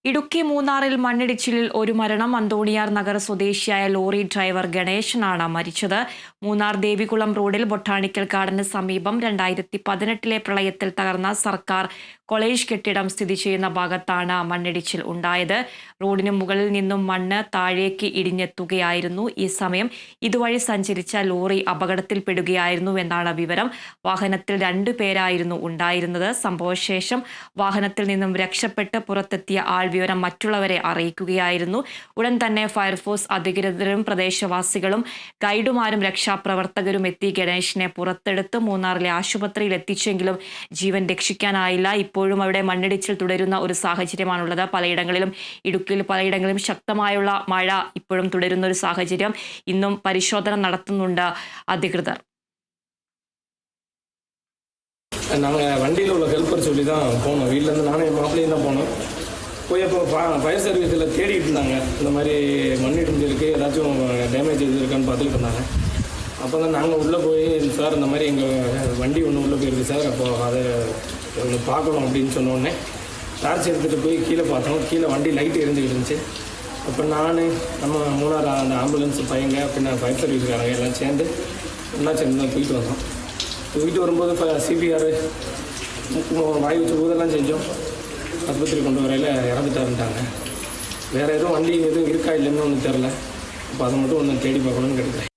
ഇടുക്കി മൂന്നാറിൽ മണ്ണിടിച്ചിലിൽ ഒരു മരണം. അന്തോണിയാർ നഗർ സ്വദേശിയായ ലോറി ഡ്രൈവർ ഗണേശനാണ് മരിച്ചത്. മൂന്നാർ ദേവികുളം റോഡിൽ ബൊട്ടാണിക്കൽ ഗാർഡന് സമീപം 2018 പ്രളയത്തിൽ തകർന്ന സർക്കാർ കോളേജ് കെട്ടിടം സ്ഥിതി ചെയ്യുന്ന ഭാഗത്താണ് മണ്ണിടിച്ചിൽ ഉണ്ടായത്. റോഡിന് മുകളിൽ നിന്നും മണ്ണ് താഴേക്ക് ഇടിഞ്ഞെത്തുകയായിരുന്നു. ഈ സമയം ഇതുവഴി സഞ്ചരിച്ച ലോറി അപകടത്തിൽപ്പെടുകയായിരുന്നുവെന്നാണ് വിവരം. വാഹനത്തിൽ 2 പേരായിരുന്നു ഉണ്ടായിരുന്നത്. സംഭവശേഷം വാഹനത്തിൽ നിന്നും രക്ഷപ്പെട്ട് പുറത്തെത്തിയ ആൾ വിവരം മറ്റുള്ളവരെ അറിയിക്കുകയായിരുന്നു. ഉടൻ തന്നെ ഫയർഫോഴ്സ് അധികൃതരും പ്രദേശവാസികളും ഗൈഡുമാരും രക്ഷാപ്രവർത്തകരും എത്തി ഗണേശനെ പുറത്തെടുത്ത് മൂന്നാറിലെ ആശുപത്രിയിൽ എത്തിച്ചെങ്കിലും ജീവൻ രക്ഷിക്കാനായില്ല. ഇപ്പോഴും അവിടെ മണ്ണിടിച്ചിൽ തുടരുന്ന ഒരു സാഹചര്യമാണുള്ളത്. ഇടുക്കിയിൽ പലയിടങ്ങളിലും ശക്തമായുള്ള മഴ ഇപ്പോഴും തുടരുന്ന ഒരു സാഹചര്യം. ഇന്നും പരിശോധന നടത്തുന്നുണ്ട് അധികൃതർ. நாங்கள் வண்டியில் உள்ள ஹெல்ப்பர் சொல்லி தான் போனோம். வீட்டிலேருந்து நானும் என் மாப்பிள்ளையும் தான் போனோம். போய் அப்போ ஃபயர் சர்வீஸில் தேடிட்டு இருந்தாங்க. இந்த மாதிரி மண்ணிடிஞ்சிருக்கு, ஏதாச்சும் டேமேஜ் எது இருக்கான்னு பார்த்துக்கிட்டு இருந்தாங்க. அப்போ தான் நாங்கள் உள்ளே போய், சார் இந்த மாதிரி எங்கள் வண்டி ஒன்று உள்ளே போயிருக்கு சார், அப்போது அதை ஒன்று பார்க்கணும் அப்படின்னு சொன்னோடனே டார்ச் எடுத்துகிட்டு போய் கீழே பார்த்தோம். கீழே வண்டி லைட்டு எரிஞ்சுக்கிட்டு இருந்துச்சு. அப்போ நான் நம்ம மூணார் அந்த ஆம்புலன்ஸ் பையங்க பின்ன ஃபயர் சர்வீஸ்காரங்க எல்லாம் சேர்ந்து ஒன்றா சேர்ந்து தான் போயிட்டு வந்தோம். போயிட்டு வரும்போது சிபிஆர் வாய் வச்சு ஊதெல்லாம் செஞ்சோம். ஆஸ்பத்திரி கொண்டு வரையில் இறந்துட்டாருன்ட்டாங்க. வேறு எதுவும் வண்டி எதுவும் இருக்கா இல்லைன்னு ஒன்றும் தெரில. அப்போ அதை மட்டும் ஒன்று தேடி பார்க்கணும்னு கேட்டுக்கிறேன்.